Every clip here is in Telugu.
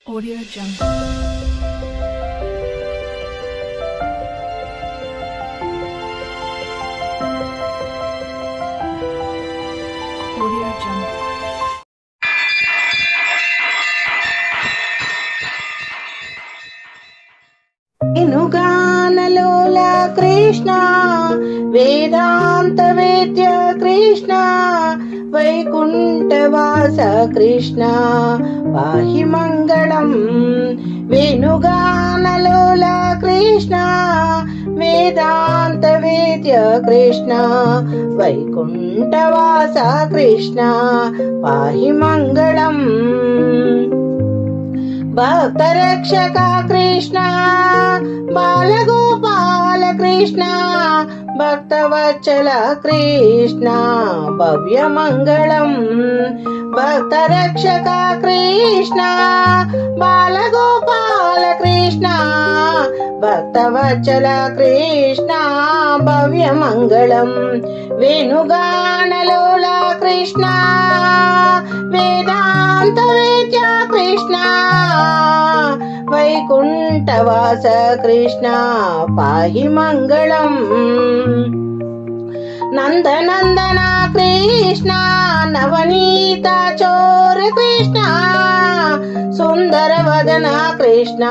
Audio Jungle. Audio Jungle. వెనుగానలోల Krishna వేదాంత వేద్య కృష్ణ వైకుంఠవాస కృష్ణ పాహి మంగళం. వేణుగానలోల కృష్ణ వేదాంత వేద్య కృష్ణ వైకుంఠవాస కృష్ణ పాహి మంగళం. భక్తరక్షక కృష్ణ బాలగోపాల కృష్ణ భక్తవత్సల కృష్ణ భవ్యమంగళం. భక్తరక్షక కృష్ణ బాలగోపాల కృష్ణ భక్తవత్సల కృష్ణ భవ్యమంగళం. వేణుగానలోల కృష్ణ వేదాంత వేద్య కృష్ణ వైకుంఠవాస కృష్ణ పాహి మంగళం. నందనందన కృష్ణ నవనీత చోర కృష్ణ సుందర వదన కృష్ణ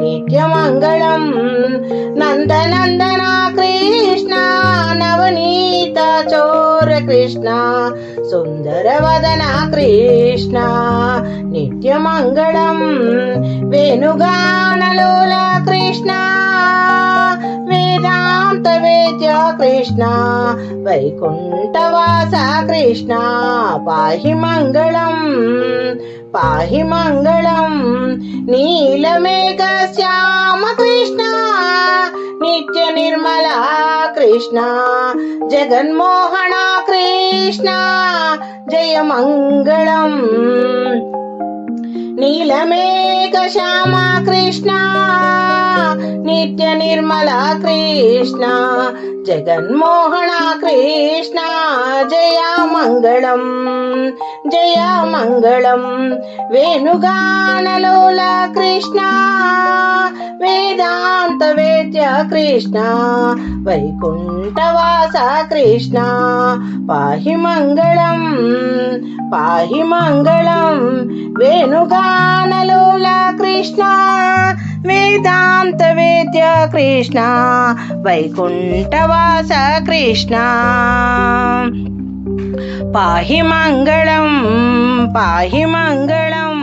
నిత్యమంగళం. నందనందన కృష్ణ నవనీత చోర కృష్ణ సుందర వదన కృష్ణ నిత్యమంగళం. వేణుగానలోల కృష్ణ వేదాంత వేద్య కృష్ణ వైకుంఠవాస కృష్ణ పాహి మంగళం పాహి మంగళం. నీలమేఘ శ్యామ కృష్ణ నిత్య నిర్మల కృష్ణ జగన్మోహన కృష్ణ జయ మంగళం. నీలమేఘ శ్యామ కృష్ణ నిత్య నిర్మల కృష్ణ జగన్మోహన కృష్ణ జయ మంగళం జయ మంగళం. వేణుగానలోల కృష్ణ వేదాంత వేద్య కృష్ణ వైకుంఠవాస కృష్ణ పాహి మంగళం పాహి మంగళం. వేణుగానలోల కృష్ణ వేదాంత వేద్య కృష్ణ వైకుంఠవాస కృష్ణ పాహి మంగళం పాహి మంగళం.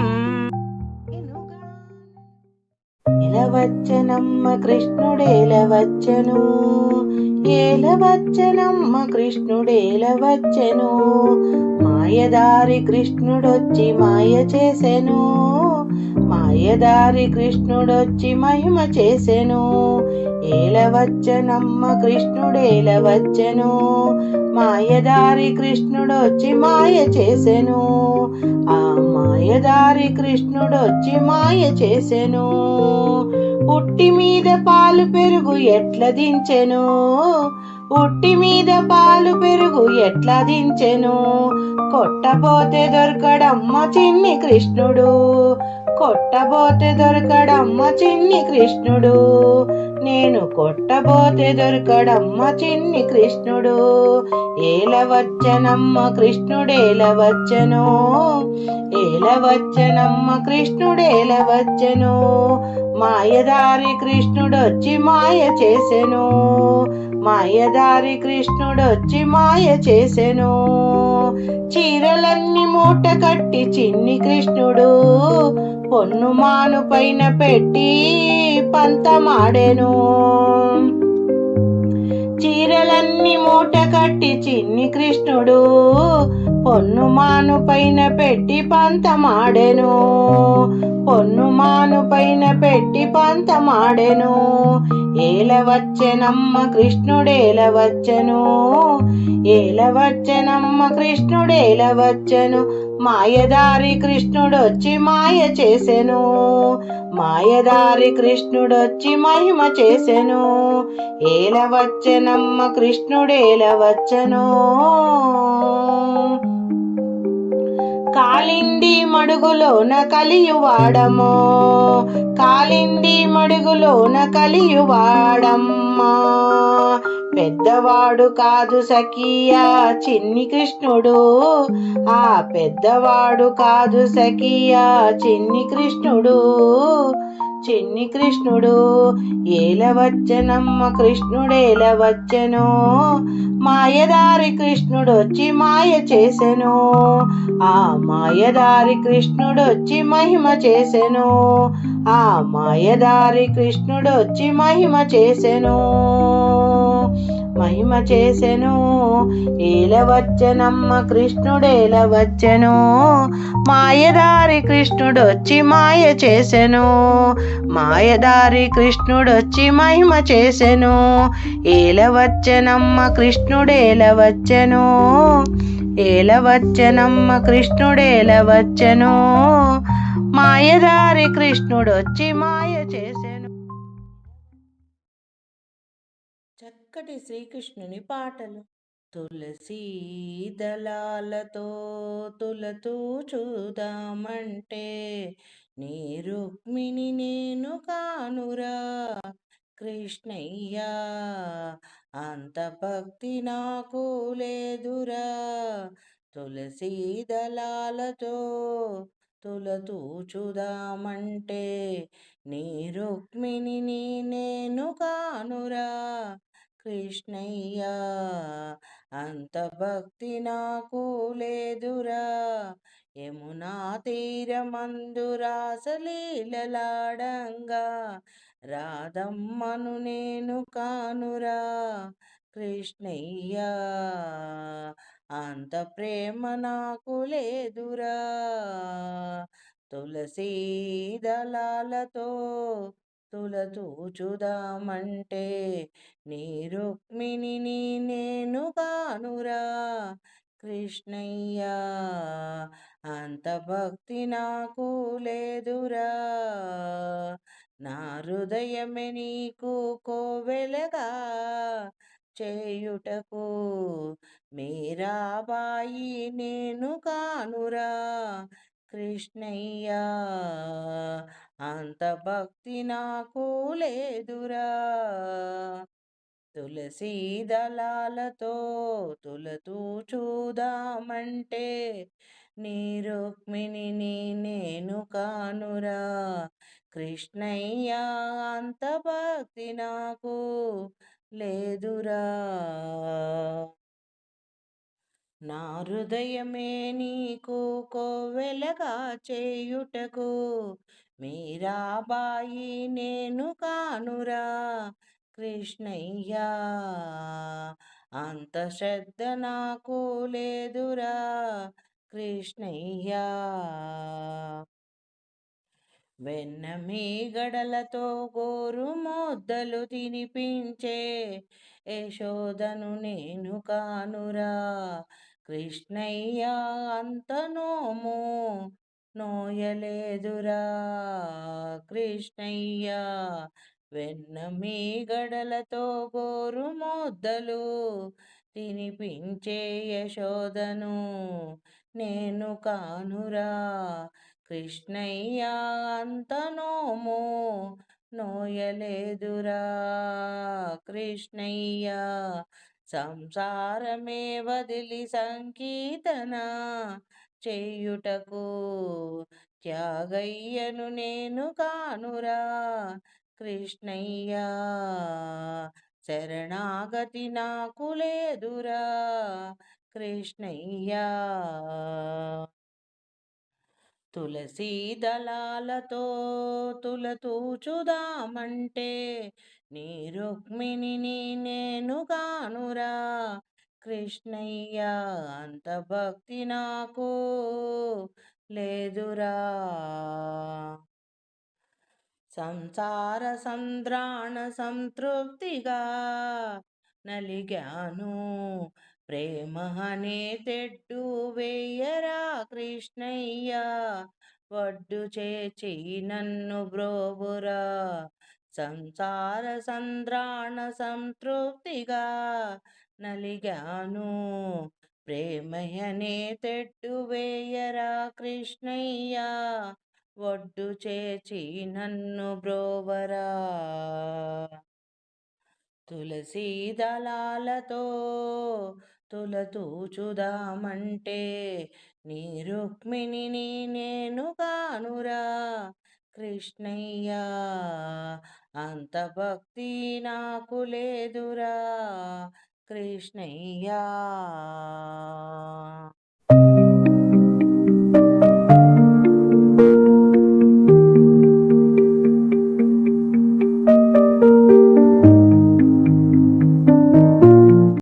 ఎలవచ్చనమ్మ కృష్ణుడేలవచ్చను ఏలవచ్చనమ్మ కృష్ణుడేలవచ్చను మాయదారి కృష్ణుడొచ్చి మాయ చేసెను మాయదారి కృష్ణుడొచ్చి మహిమ చేసెను. ఏలవచ్చనమ్మ కృష్ణుడేలవచ్చను మాయదారి కృష్ణుడొచ్చి మాయ చేసెను ఆ మాయదారి కృష్ణుడొచ్చి మాయ చేసెను. ఉట్టి మీద పాలు పెరుగు ఎట్ల దించెను ఉట్టి మీద పాలు పెరుగు ఎట్లా దించెను. కొట్టబోతే దొరకడమ్మ చిన్ని కృష్ణుడు కొట్టబోతే దొరకడమ్మ చిన్ని కృష్ణుడు నేను కొట్టబోతే దొరకడమ్మ చిన్ని కృష్ణుడు. ఏలవచ్చనమ్మ కృష్ణుడేలవచ్చను ఏలవచ్చనమ్మ కృష్ణుడేలవచ్చను మాయదారి కృష్ణుడొచ్చి మాయ చేసెను మాయదారి కృష్ణుడొచ్చి మాయ చేసెను. చీరలన్నీ మూట కట్టి చిన్ని కృష్ణుడు పొన్ను మాను పైన పెట్టి పంతమాడెను. చీరలన్నీ మూట కట్టి చిన్ని కృష్ణుడు పొన్ను మాను పైన పెట్టి పంతమాడెను పొన్ను మాను పైన పెట్టి పంతమాడెను. ఏలవచ్చనమ్మ కృష్ణుడేలవచ్చను ఏలవచ్చనమ్మ కృష్ణుడేలవచ్చను మాయదారి కృష్ణుడొచ్చి మాయ చేసెను మాయదారి కృష్ణుడొచ్చి మహిమ చేసెను. ఏలవచ్చనమ్మ కృష్ణుడేలవచ్చను కాలింది మడుగులోన కలియువాడమో, కాలింది మడుగులోన కలియువాడమ్మా. పెద్దవాడు కాదు సఖియా చిన్ని కృష్ణుడు, ఆ పెద్దవాడు కాదు సఖియా చిన్ని కృష్ణుడు, చిన్ని కృష్ణుడు. ఏలవచ్చనమ్మ కృష్ణుడేలవచ్చెను, మాయదారి కృష్ణుడొచ్చి మాయ చేసెను, ఆ మాయదారి కృష్ణుడొచ్చి మహిమ చేసెను, ఆ మాయదారి కృష్ణుడొచ్చి మహిమ చేసెను, మహిమ చేసెను. ఏలవచ్చనమ్మ కృష్ణుడేలవచ్చెను, మాయదారి కృష్ణుడొచ్చి మాయ చేసెను, మాయదారి కృష్ణుడొచ్చి మహిమ చేసెను. ఏలవచ్చనమ్మ కృష్ణుడేలవచ్చెను, ఏలవచ్చనమ్మ కృష్ణుడేలవచ్చెను, మాయదారి కృష్ణుడొచ్చి మాయ చేసెను. చక్కటి శ్రీకృష్ణుని పాటలు. తులసీ దళాలతో తులతూ చూదామంటే, నీ రుక్మిణి నేను కానురా కృష్ణయ్యా, అంత భక్తి నాకు లేదురా. తులసీ దళాలతో తులతూ చూదామంటే, నీ రుక్మిణి నేను కానురా కృష్ణయ్యా, అంత భక్తి నాకు లేదురా. యమునా తీరమందు రాసలీలలాడంగా, రాధమ్మను నేను కానురా కృష్ణయ్యా, అంత ప్రేమ నాకు లేదురా. తులసీ దళాలతో తులతూ చూదామంటే, నీ రుక్మిణి నేను కానురా కృష్ణయ్యా, అంత భక్తి నాకు లేదురా. నా హృదయమే నీకు కోవెలగా చేయుటకు, మీరాబాయి నేను కానురా కృష్ణయ్యా, అంత భక్తి నాకు లేదురా. తులసీ దళాలతో తులతూ చూదామంటే, నీ రుక్మిణి నేను కానురా కృష్ణయ్యా, అంత భక్తి నాకు లేదురా. నా హృదయమే నీకు కోవెలగా చేయుటకు, మీరాబాయి నేను కానురా కృష్ణయ్యా, అంత శ్రద్ధ నాకు లేదురా కృష్ణయ్యా. వెన్న మీగడలతో గోరు ముద్దలు తినిపించే యశోదను నేను కానురా కృష్ణయ్యా, అంత నోము నోయలేదురా కృష్ణయ్యా. వెన్న మీగడలతో గోరు ముద్దలు తినిపించే యశోదను నేను కానురా కృష్ణయ్యా, అంత నోము నోయలేదురా కృష్ణయ్యా. సంసారమే వదిలి సంకీర్తన చేయుటకు, త్యాగయ్యను నేను కానురా కృష్ణయ్యా, శరణాగతి నాకు లేదురా కృష్ణయ్యా. తులసీ దళాలతో తులతూ చూదామంటే, నీ రుక్మిణి నేను కానురా కృష్ణయ్యా, అంత భక్తి నాకు లేదురా. సంసార సంద్రాణ సంతృప్తిగా నలిగాను, ప్రేమ అనే తెడ్డు వేయరా కృష్ణయ్యా, వడ్డు చేచి నన్ను బ్రోవురా. సంసార సంద్రాణ సంతృప్తిగా నలిగాను, ప్రేమయనే తెడ్డు వేయరా కృష్ణయ్య, ఒడ్డు చేర్చి నన్ను బ్రోవరా. తులసీ దళాలతో తులతూచుదామంటే, నీ రుక్మిణిని నేను కానురా కృష్ణయ్య, అంత భక్తి నాకు లేదురా కృష్ణయ్య.